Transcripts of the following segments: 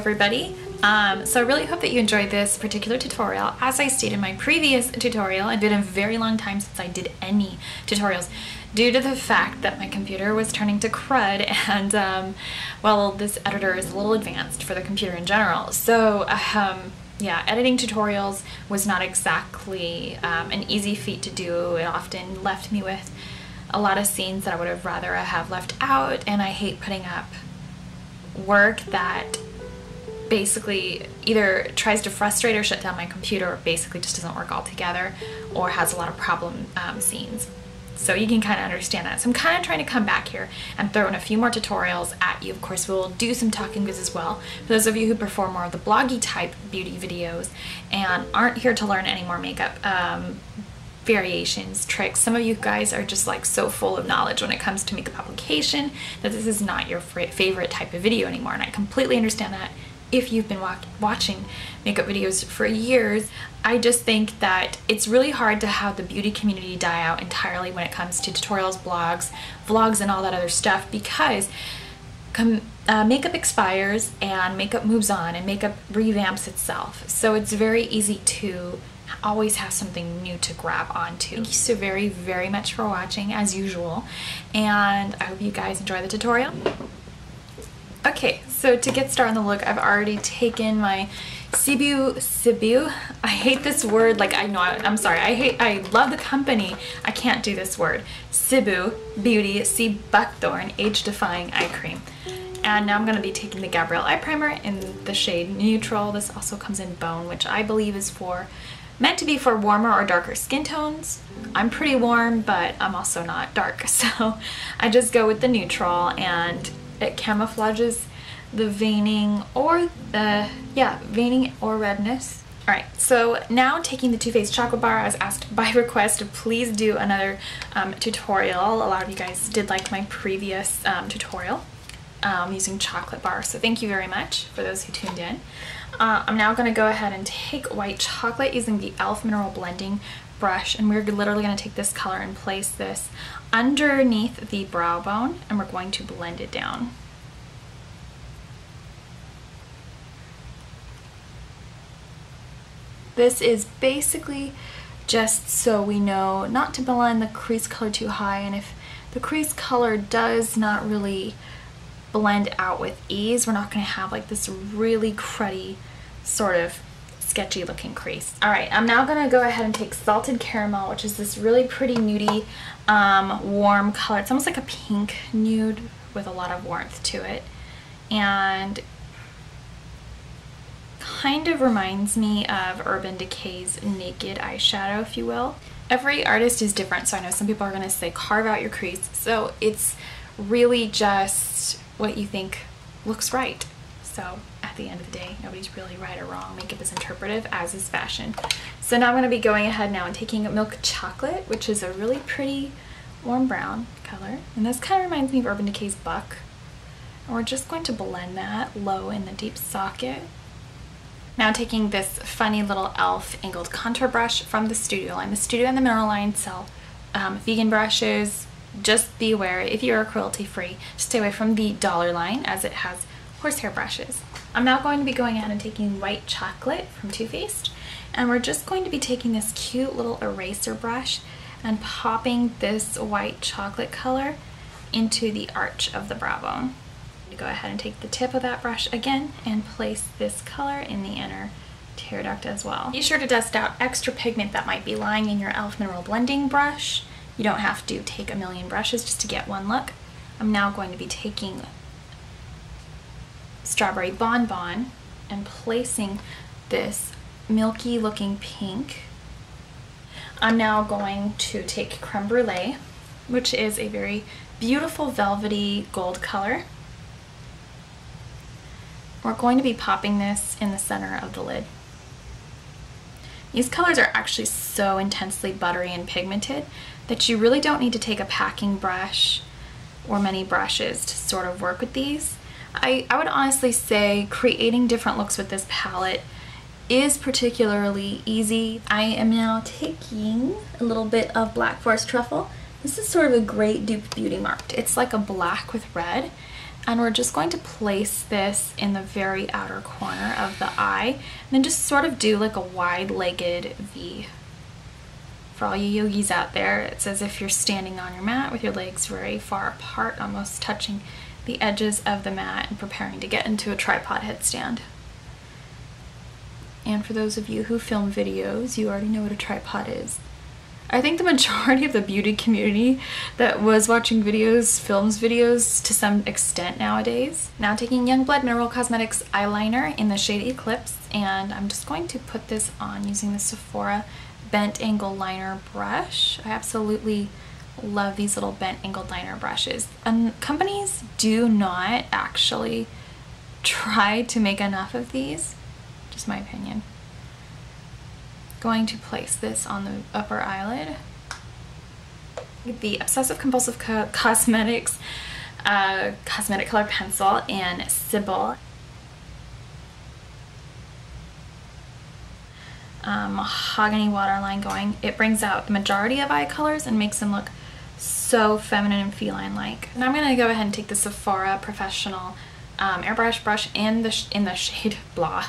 everybody. So I really hope that you enjoyed this particular tutorial. As I stated in my previous tutorial, it's been a very long time since I did any tutorials due to the fact that my computer was turning to crud and well, this editor is a little advanced for the computer in general. So yeah, editing tutorials was not exactly an easy feat to do. It often left me with a lot of scenes that I would have rather have left out, and I hate putting up work that basically either tries to frustrate or shut down my computer, or basically just doesn't work altogether, or has a lot of problem scenes. So you can kind of understand that. So I'm kind of trying to come back here and throw in a few more tutorials at you. Of course, we'll do some talking vids as well. For those of you who prefer more of the bloggy type beauty videos and aren't here to learn any more makeup variations, tricks. Some of you guys are just like so full of knowledge when it comes to makeup application that this is not your favorite type of video anymore, and I completely understand that. If you've been watching makeup videos for years, I just think that it's really hard to have the beauty community die out entirely when it comes to tutorials, blogs, vlogs, and all that other stuff, because makeup expires and makeup moves on and makeup revamps itself. So it's very easy to always have something new to grab onto. Thank you so very, very much for watching as usual, and I hope you guys enjoy the tutorial. Okay, so to get started on the look, I've already taken my Cebu. I hate this word. Like, I know, I'm sorry. I love the company. I can't do this word. Cebu Beauty Sea Buckthorn Age Defying Eye Cream. And now I'm going to be taking the Gabrielle Eye Primer in the shade Neutral. This also comes in Bone, which I believe is meant to be for warmer or darker skin tones. I'm pretty warm, but I'm also not dark. So I just go with the neutral, and it camouflages the veining or veining or redness. Alright, so now taking the Too Faced Chocolate Bar. I was asked by request to please do another tutorial. A lot of you guys did like my previous tutorial using chocolate bar, so thank you very much for those who tuned in. I'm now going to go ahead and take white chocolate using the e.l.f. Mineral Blending Brush, and we're literally going to take this color and place this underneath the brow bone, and we're going to blend it down. This is basically just so we know not to blend the crease color too high, and if the crease color does not really blend out with ease, we're not going to have like this really cruddy sort of sketchy looking crease. Alright, I'm now going to go ahead and take Salted Caramel, which is this really pretty nudie warm color. It's almost like a pink nude with a lot of warmth to it, and kind of reminds me of Urban Decay's Naked eyeshadow, if you will. Every artist is different, so I know some people are going to say carve out your crease, so it's really just what you think looks right. So at the end of the day, nobody's really right or wrong. Makeup is interpretive, as is fashion. So now I'm going to be going ahead now and taking Milk Chocolate, which is a really pretty warm brown color, and this kind of reminds me of Urban Decay's Buck, and we're just going to blend that low in the deep socket. Now taking this funny little e.l.f. angled contour brush from the Studio line. The Studio and the Mineral line sell vegan brushes. Just be aware, if you are cruelty free, stay away from the dollar line as it has horsehair brushes. I'm now going to be going ahead and taking White Chocolate from Too Faced, and we're just going to be taking this cute little eraser brush and popping this white chocolate color into the arch of the brow bone. Go ahead and take the tip of that brush again and place this color in the inner tear duct as well. Be sure to dust out extra pigment that might be lying in your e.l.f. Mineral Blending Brush. You don't have to take a million brushes just to get one look. I'm now going to be taking Strawberry Bonbon and placing this milky looking pink. I'm now going to take Creme Brulee, which is a very beautiful velvety gold color. We're going to be popping this in the center of the lid. These colors are actually so intensely buttery and pigmented that you really don't need to take a packing brush or many brushes to sort of work with these. I would honestly say creating different looks with this palette is particularly easy. I am now taking a little bit of Black Forest Truffle. This is sort of a great dupe beauty mark. It's like a black with red, And we're just going to place this in the very outer corner of the eye, and then just sort of do like a wide-legged V. For all you yogis out there, it's as if you're standing on your mat with your legs very far apart, almost touching the edges of the mat and preparing to get into a tripod headstand. And for those of you who film videos, you already know what a tripod is. I think the majority of the beauty community that was watching videos films videos to some extent nowadays. Now taking Youngblood Mineral Cosmetics eyeliner in the shade Eclipse, and I'm just going to put this on using the Sephora bent angle liner brush. I absolutely love these little bent angled liner brushes. And companies do not actually try to make enough of these, just my opinion. Going to place this on the upper eyelid. The Obsessive Compulsive Cosmetics Cosmetic Color Pencil in Sybil. Mahogany waterline going. It brings out the majority of eye colors and makes them look so feminine and feline-like. And I'm going to go ahead and take the Sephora Professional Airbrush brush in the shade Blah,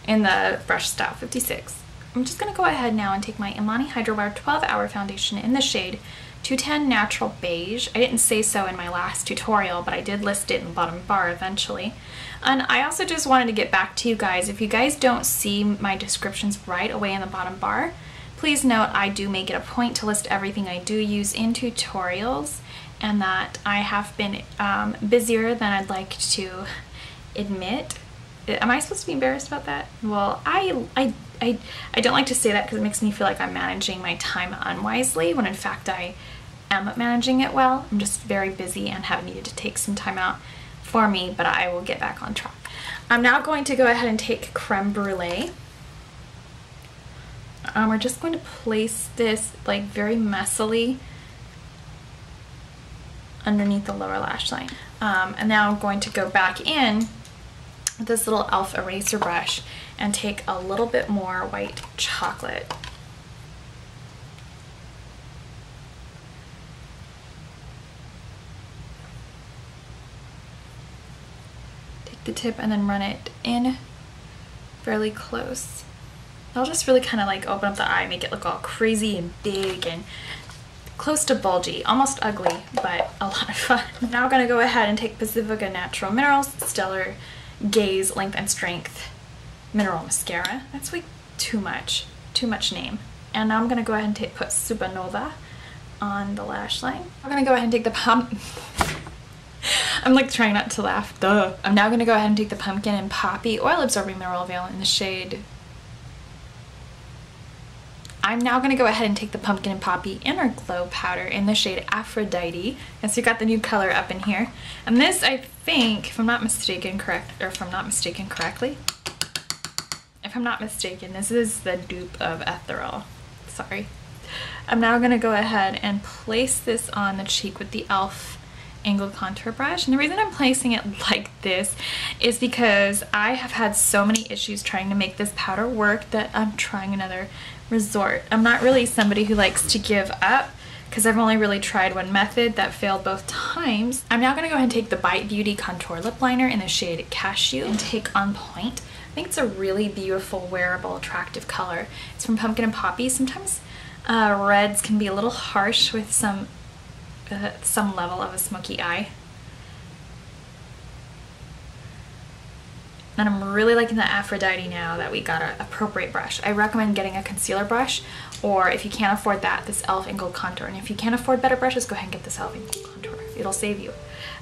in the brush style 56. I'm just going to go ahead now and take my Imani Hydro Bar 12-Hour Foundation in the shade 210 Natural Beige. I didn't say so in my last tutorial, but I did list it in the bottom bar eventually. And I also just wanted to get back to you guys. If you guys don't see my descriptions right away in the bottom bar, please note I do make it a point to list everything I do use in tutorials, and that I have been busier than I'd like to admit. Am I supposed to be embarrassed about that? Well, I don't like to say that because it makes me feel like I'm managing my time unwisely, when in fact I am managing it well. I'm just very busy and have needed to take some time out for me, but I will get back on track. I'm now going to go ahead and take Creme Brulee. We're just going to place this like very messily underneath the lower lash line. And now I'm going to go back in with this little e.l.f. eraser brush and take a little bit more white chocolate. Take the tip and then run it in fairly close. I'll just really kind of like open up the eye, make it look all crazy and big and close to bulgy, almost ugly, but a lot of fun. Now I'm going to go ahead and take Pacifica Natural Minerals Stellar Gaze Length and Strength Mineral Mascara. That's like too much name. And now I'm going to go ahead and put Supernova on the lash line. I'm going to go ahead and take the pump. I'm like trying not to laugh, duh. I'm now going to go ahead and take the Pumpkin and Poppy Oil Absorbing Mineral Veil in the shade. I'm now going to go ahead and take the Pumpkin and Poppy Inner Glow Powder in the shade Aphrodite. And so you got the new color up in here. And this, I think, if I'm not mistaken, this is the dupe of Ethereal. Sorry. I'm now going to go ahead and place this on the cheek with the e.l.f. Angled Contour Brush. And the reason I'm placing it like this is because I have had so many issues trying to make this powder work that I'm trying another resort. I'm not really somebody who likes to give up because I've only really tried one method that failed both times. I'm now going to go ahead and take the Bite Beauty Contour Lip Liner in the shade Cashew and take On Point. I think it's a really beautiful, wearable, attractive color. It's from Pumpkin and Poppy. Sometimes reds can be a little harsh with some level of a smoky eye. And I'm really liking the Aphrodite now that we got an appropriate brush. I recommend getting a concealer brush, or if you can't afford that, this e.l.f. Angled Contour. And if you can't afford better brushes, go ahead and get this e.l.f. Angled Contour. It'll save you.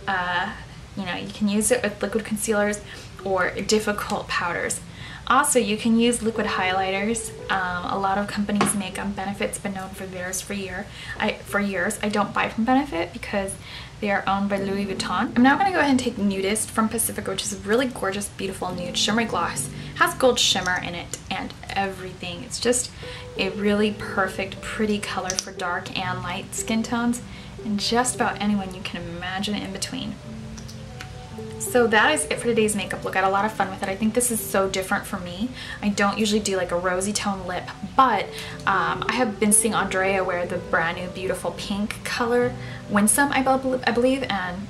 You know, you can use it with liquid concealers or difficult powders. Also, you can use liquid highlighters. A lot of companies make them. Benefit's been known for theirs for years. I don't buy from Benefit because they are owned by Louis Vuitton. I'm now going to go ahead and take Nudist from Pacifica, which is a really gorgeous, beautiful nude shimmery gloss. It has gold shimmer in it and everything. It's just a really perfect, pretty color for dark and light skin tones, and just about anyone you can imagine in between. So that is it for today's makeup look. I had a lot of fun with it. I think this is so different for me. I don't usually do like a rosy tone lip, but I have been seeing Andrea wear the brand new beautiful pink color Winsome, I believe, and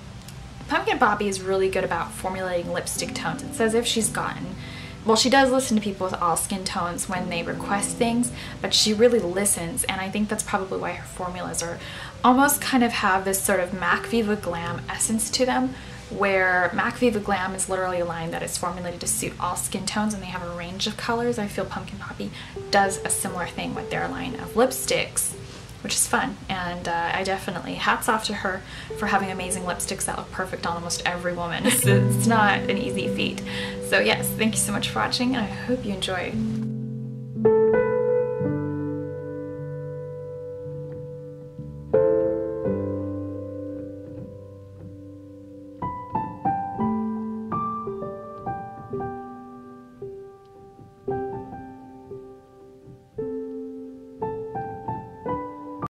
Pumpkin Poppy is really good about formulating lipstick tones. It's as if she's gotten, well, she does listen to people with all skin tones when they request things, but she really listens, and I think that's probably why her formulas are almost kind of have this sort of MAC Viva Glam essence to them, where MAC Viva Glam is literally a line that is formulated to suit all skin tones, and they have a range of colors. I feel Pumpkin Poppy does a similar thing with their line of lipsticks, which is fun, and I definitely, hats off to her for having amazing lipsticks that look perfect on almost every woman. It's not an easy feat. So yes, thank you so much for watching, and I hope you enjoyed.